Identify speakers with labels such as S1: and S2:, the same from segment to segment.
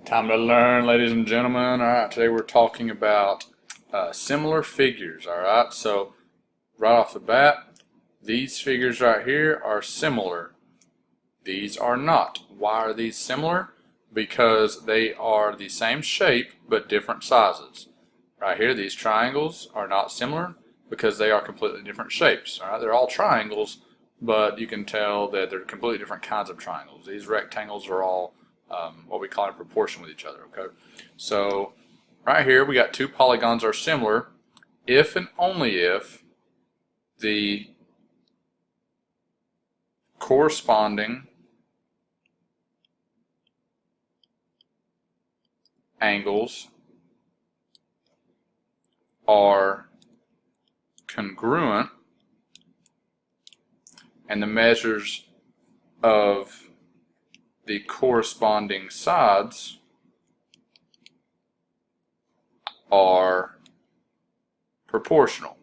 S1: Time to learn, ladies and gentlemen. All right, today we're talking about similar figures. All right, so right off the bat, these figures right here are similar. These are not. Why are these similar? Because they are the same shape but different sizes. Right here, these triangles are not similar because they are completely different shapes. All right, they're all triangles, but you can tell that they're completely different kinds of triangles. These rectangles are all what we call in proportion with each other. Okay, so right here we got two polygons are similar if and only if the corresponding angles are congruent and the measures of the corresponding sides are proportional.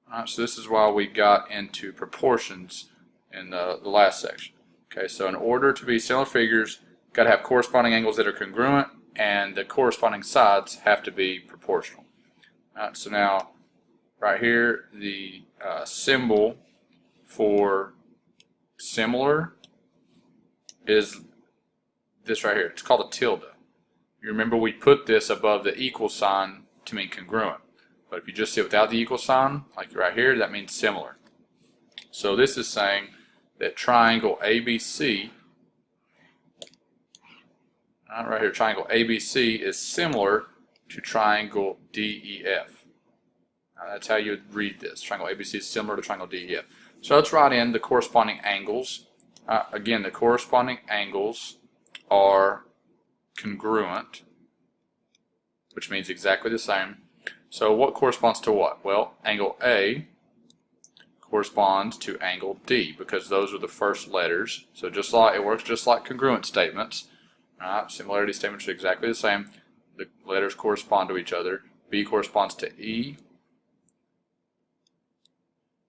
S1: Alright, so this is why we got into proportions in the last section. Okay, so in order to be similar figures, you've got to have corresponding angles that are congruent and the corresponding sides have to be proportional. Alright, so now right here the symbol for similar is this right here. It's called a tilde. You remember we put this above the equal sign to mean congruent. But if you just see it without the equal sign, like right here, that means similar. So this is saying that triangle ABC, right here, triangle ABC is similar to triangle DEF. That's how you would read this. Triangle ABC is similar to triangle DEF. So let's write in the corresponding angles. Again, the corresponding angles are congruent, which means exactly the same. So what corresponds to what? Well, angle A corresponds to angle D because those are the first letters. So just like it works just like congruent statements. Similarity statements are exactly the same. The letters correspond to each other. B corresponds to E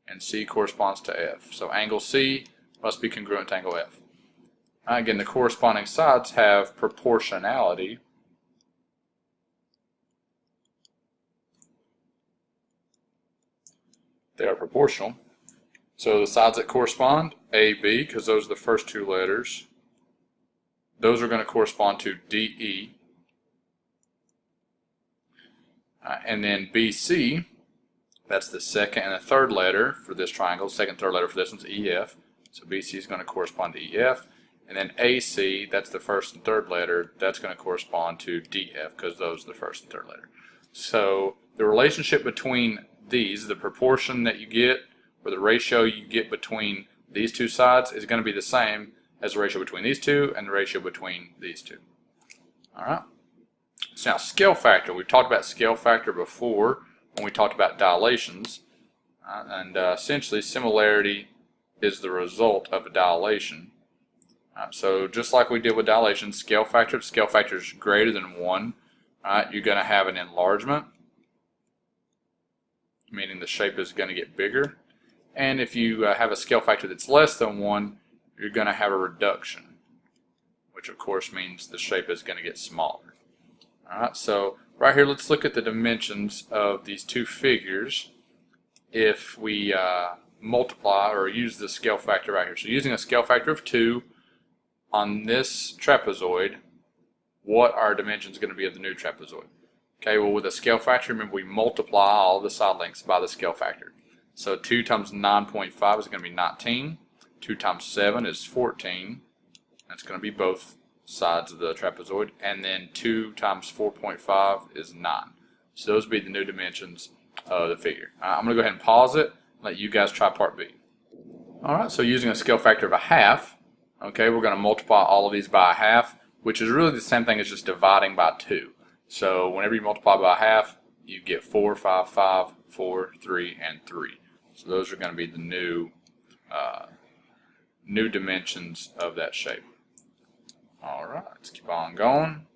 S1: and C corresponds to F. So angle C must be congruent to angle F. Again, the corresponding sides have proportionality. They are proportional. So the sides that correspond, AB, because those are the first two letters, those are going to correspond to DE. And then BC, that's the second and the third letter for this triangle. Second and third letter for this one's EF. So BC is going to correspond to EF. And then AC, that's the first and third letter, that's going to correspond to DF because those are the first and third letter. So the relationship between these, the proportion that you get, or the ratio you get between these two sides is going to be the same as the ratio between these two and the ratio between these two. Alright. So now scale factor. We've talked about scale factor before when we talked about dilations. Essentially similarity is the result of a dilation. So just like we did with dilation, scale factor, if scale factor is greater than 1, you're going to have an enlargement, meaning the shape is going to get bigger. And if you have a scale factor that's less than 1, you're going to have a reduction, which of course means the shape is going to get smaller. Alright, so right here let's look at the dimensions of these two figures if we multiply or use the scale factor right here. So using a scale factor of 2 on this trapezoid, what are dimensions going to be of the new trapezoid? Okay, well with a scale factor, remember we multiply all the side lengths by the scale factor. So 2 times 9.5 is going to be 19. 2 times 7 is 14. That's going to be both sides of the trapezoid. And then 2 times 4.5 is 9. So those would be the new dimensions of the figure. I'm going to go ahead and pause it and let you guys try part B. Alright, so using a scale factor of a half, okay, we're going to multiply all of these by a half, which is really the same thing as just dividing by 2. So whenever you multiply by a half, you get 4, 5, 5, 4, 3, and 3. So those are going to be the new dimensions of that shape. Alright, let's keep on going.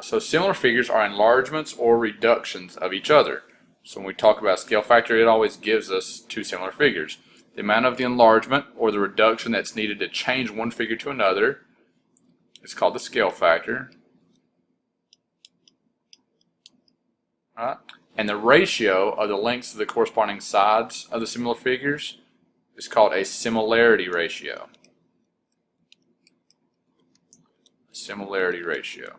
S1: So similar figures are enlargements or reductions of each other. So when we talk about scale factor, it always gives us two similar figures. the amount of the enlargement or the reduction that's needed to change one figure to another is called the scale factor. Right? And the ratio of the lengths of the corresponding sides of the similar figures is called a similarity ratio. Similarity ratio.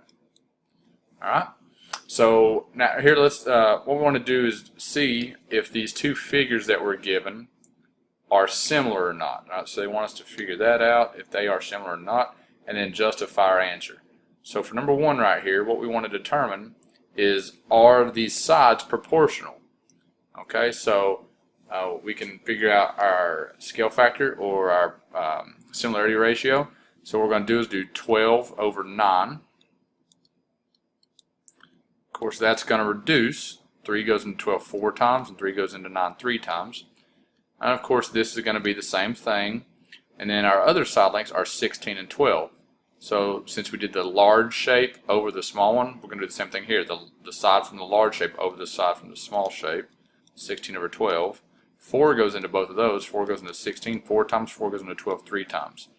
S1: Alright? So now here let's what we want to do is see if these two figures that we're given are similar or not. Right? So they want us to figure that out, if they are similar or not, and then justify our answer. So for number one right here, what we want to determine is, are these sides proportional? Okay, so we can figure out our scale factor or our similarity ratio. So what we're going to do is do 12 over 9. Of course, that's going to reduce. 3 goes into 12 4 times, and 3 goes into 9 3 times. And of course, this is going to be the same thing. And then our other side lengths are 16 and 12. So since we did the large shape over the small one, we're going to do the same thing here. The side from the large shape over the side from the small shape, 16 over 12. 4 goes into both of those. 4 goes into 16. 4 times 4 goes into 12 3 times.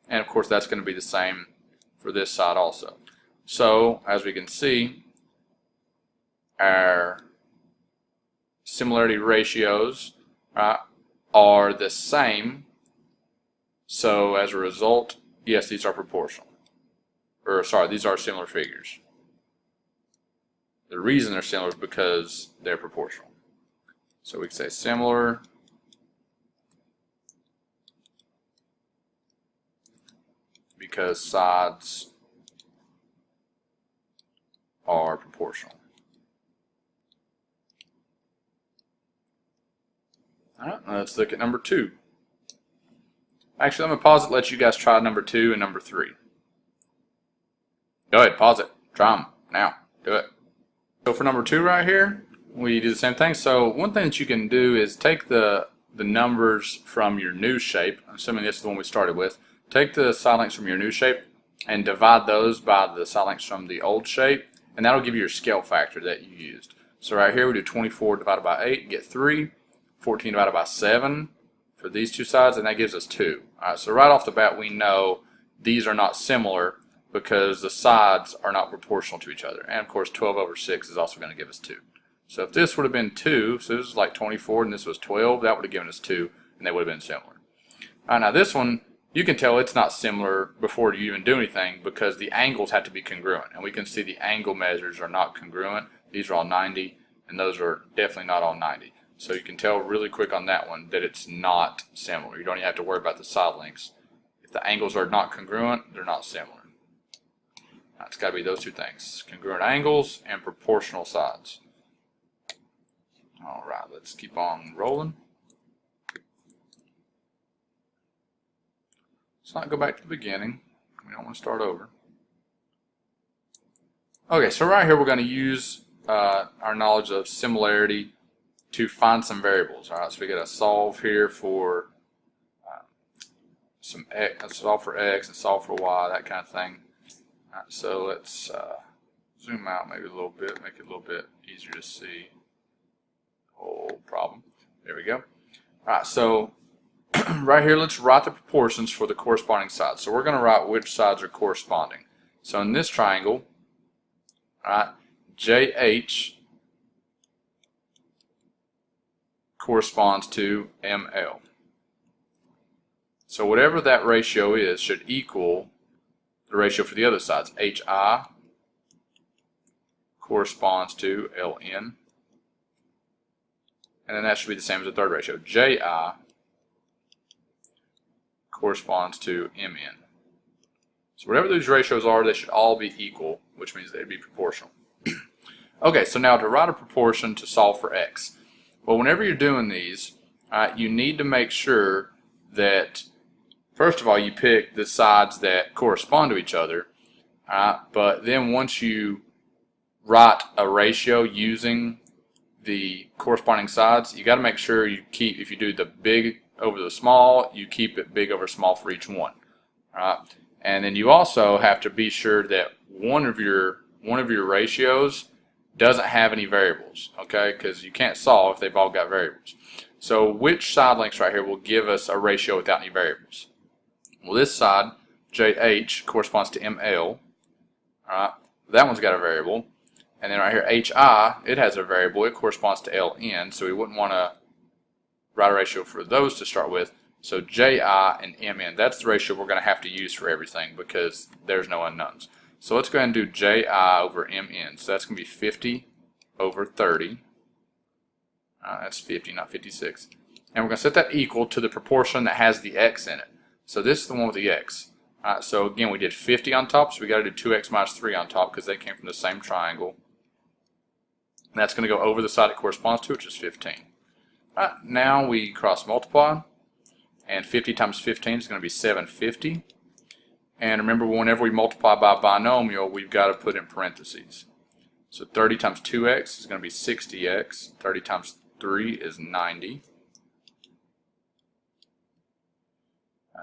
S1: And of course, that's going to be the same for this side also. So as we can see, our similarity ratios are the same. So as a result, yes, these are proportional. Or sorry, these are similar figures. The reason they're similar is because they're proportional. So we can say similar because sides are proportional. Alright, let's look at number 2. Actually, I'm going to pause it, let you guys try number 2 and number 3. Go ahead, pause it. Try them. Now. Do it. So for number 2 right here, we do the same thing. So one thing that you can do is take the numbers from your new shape, assuming this is the one we started with. Take the side lengths from your new shape and divide those by the side lengths from the old shape, and that'll give you your scale factor that you used. So right here we do 24 divided by 8, get 3. 14 divided by 7 for these two sides, and that gives us 2. Alright, so right off the bat we know these are not similar because the sides are not proportional to each other. And of course 12 over 6 is also going to give us 2. So if this would have been 2, so this is like 24 and this was 12, that would have given us 2, and they would have been similar. Alright, now this one, you can tell it's not similar before you even do anything because the angles have to be congruent. And we can see the angle measures are not congruent. These are all 90, and those are definitely not all 90. So you can tell really quick on that one that it's not similar. You don't even have to worry about the side lengths. If the angles are not congruent, they're not similar. It's got to be those two things. Congruent angles and proportional sides. Alright, let's keep on rolling. Let's not go back to the beginning. We don't want to start over. Okay, so right here we're going to use our knowledge of similarity to find some variables. Alright, so we got to solve here for some x, solve for x and solve for y, that kind of thing. Alright, so let's zoom out maybe a little bit, make it a little bit easier to see the whole problem. There we go. Alright, so right here let's write the proportions for the corresponding sides. So we're going to write which sides are corresponding. So in this triangle, alright, JH corresponds to ML. So whatever that ratio is should equal the ratio for the other sides. HI corresponds to LN. And then that should be the same as the third ratio. JI corresponds to MN. So whatever those ratios are, they should all be equal, which means they'd be proportional. Okay, so now to write a proportion to solve for x. Well, whenever you're doing these, you need to make sure that, first of all, you pick the sides that correspond to each other. But then once you write a ratio using the corresponding sides, you got to make sure you keep, if you do the big over the small, you keep it big over small for each one. And then you also have to be sure that one of your ratios doesn't have any variables, okay? Because you can't solve if they've all got variables. So which side lengths right here will give us a ratio without any variables? Well, this side, JH, corresponds to ML. Alright, that one's got a variable. And then right here, HI, it has a variable. It corresponds to LN, so we wouldn't want to write a ratio for those to start with. So JI and MN, that's the ratio we're going to have to use for everything because there's no unknowns. So let's go ahead and do JI over MN. So that's going to be 50 over 30. That's 50, not 56. And we're going to set that equal to the proportion that has the x in it. So this is the one with the x. So again, we did 50 on top, so we got to do 2x minus 3 on top because they came from the same triangle. And that's going to go over the side it corresponds to, which is 15. Now we cross multiply, and 50 times 15 is going to be 750. And remember, whenever we multiply by a binomial, we've got to put in parentheses. So 30 times 2x is going to be 60x. 30 times 3 is 90.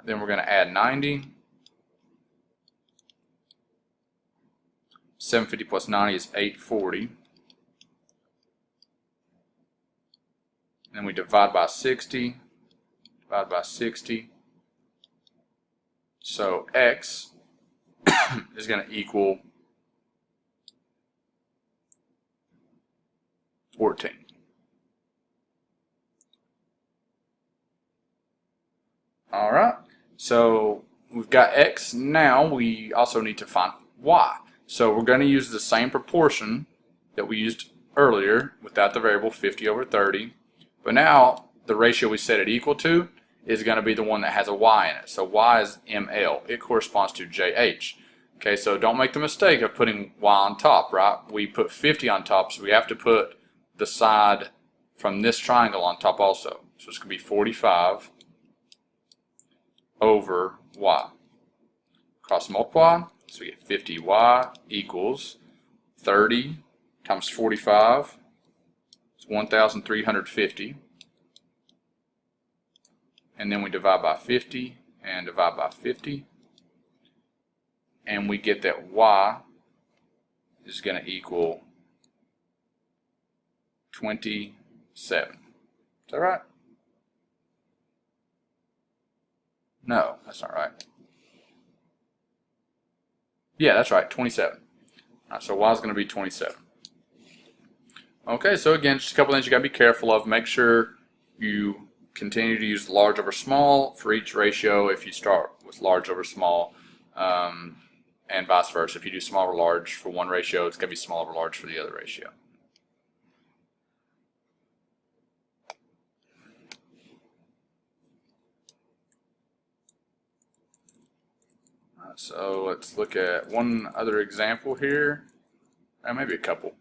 S1: Then we're going to add 90. 750 plus 90 is 840. And then we divide by 60. Divide by 60. So x is going to equal 14. Alright, so we've got x. Now we also need to find y. So we're going to use the same proportion that we used earlier without the variable 50 over 30. But now the ratio we set it equal to is going to be the one that has a y in it. So y is ML. It corresponds to JH. Okay, so don't make the mistake of putting y on top, right? We put 50 on top, so we have to put the side from this triangle on top also. So it's going to be 45 over y. Cross multiply, so we get 50y equals 30 times 45. It's 1,350. And then we divide by 50 and divide by 50. And we get that y is going to equal 27. Is that right? No, that's not right. Yeah, that's right, 27. Alright, so y is going to be 27. Okay, so again, just a couple things you got to be careful of. Make sure you continue to use large over small for each ratio if you start with large over small, and vice versa. If you do small over large for one ratio, it's going to be small over large for the other ratio. So let's look at one other example here, maybe a couple.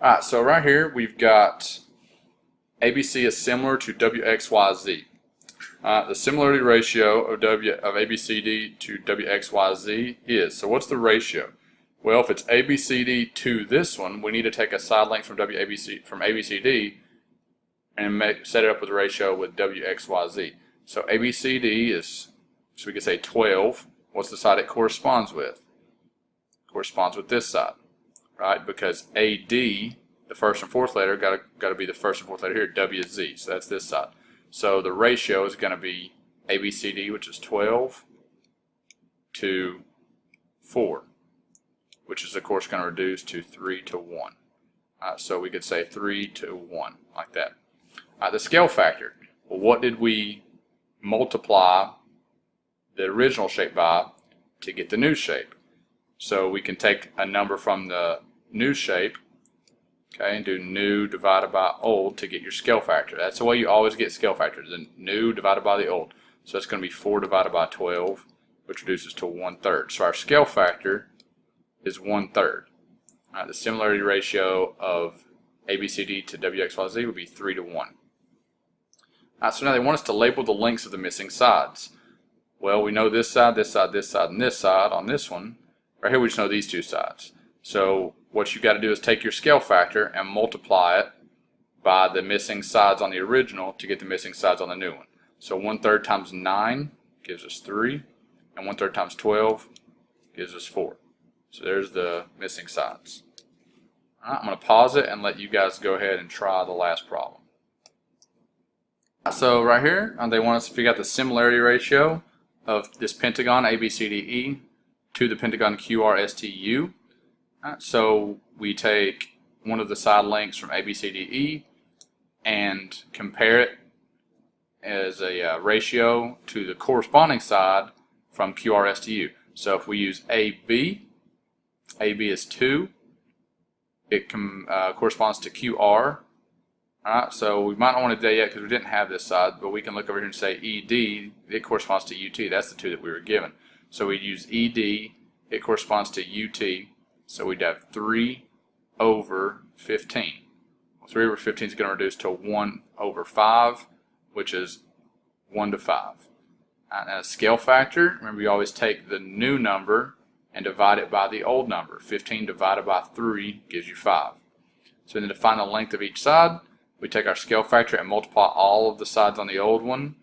S1: Alright, so right here we've got ABC is similar to WXYZ. The similarity ratio of ABCD to WXYZ is, so what's the ratio? Well, if it's ABCD to this one, we need to take a side length from ABCD and set it up with a ratio with WXYZ. So ABCD is, so we could say 12. What's the side it corresponds with? It corresponds with this side, right? Because AD, the first and fourth letter, got to be the first and fourth letter here, WZ, so that's this side. So the ratio is going to be ABCD, which is 12 to 4, which is of course going to reduce to 3 to 1. So we could say 3 to 1, like that. The scale factor, well, what did we multiply the original shape by to get the new shape? So we can take a number from the new shape, okay, and do new divided by old to get your scale factor. That's the way you always get scale factors, the new divided by the old. So it's going to be 4 divided by 12, which reduces to 1/3. So our scale factor is 1/3. The similarity ratio of ABCD to WXYZ would be 3 to 1. So now they want us to label the lengths of the missing sides. Well, we know this side, this side, this side, and this side on this one. Right here we just know these two sides. So what you've got to do is take your scale factor and multiply it by the missing sides on the original to get the missing sides on the new one. So 1/3 times 9 gives us 3, and 1/3 times 12 gives us 4. So there's the missing sides. All right, I'm going to pause it and let you guys go ahead and try the last problem. So right here, they want us to figure out the similarity ratio of this pentagon ABCDE to the pentagon QRSTU. So we take one of the side lengths from ABCDE and compare it as a ratio to the corresponding side from QRSTU. So if we use AB is 2. It corresponds to QR. Alright, so we might not want to do that yet because we didn't have this side, but we can look over here and say ED, it corresponds to UT. That's the 2 that we were given. So we'd use ED, it corresponds to UT, so we'd have 3 over 15. Well, 3 over 15 is going to reduce to 1 over 5, which is 1 to 5. And a scale factor, remember you always take the new number and divide it by the old number. 15 divided by 3 gives you 5. So then to find the length of each side, we take our scale factor and multiply all of the sides on the old one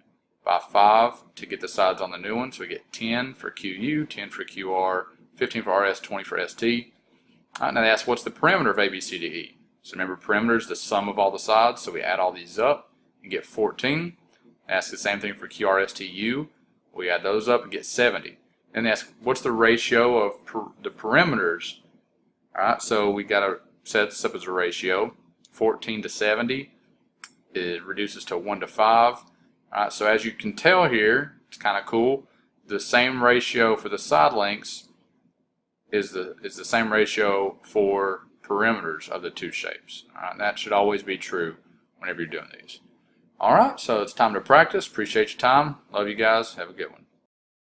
S1: by 5 to get the sides on the new one. So we get 10 for QU, 10 for QR, 15 for RS, 20 for ST. Now they ask what's the perimeter of ABCDE. So remember, perimeter is the sum of all the sides, so we add all these up and get 14. They ask the same thing for QRSTU. We add those up and get 70. And they ask what's the ratio of the perimeters. Alright, so we got to set this up as a ratio. 14 to 70, it reduces to 1 to 5. Alright, so as you can tell here, it's kind of cool. The same ratio for the side lengths is the same ratio for perimeters of the two shapes. Alright, that should always be true whenever you're doing these. Alright, so it's time to practice. Appreciate your time. Love you guys. Have a good one.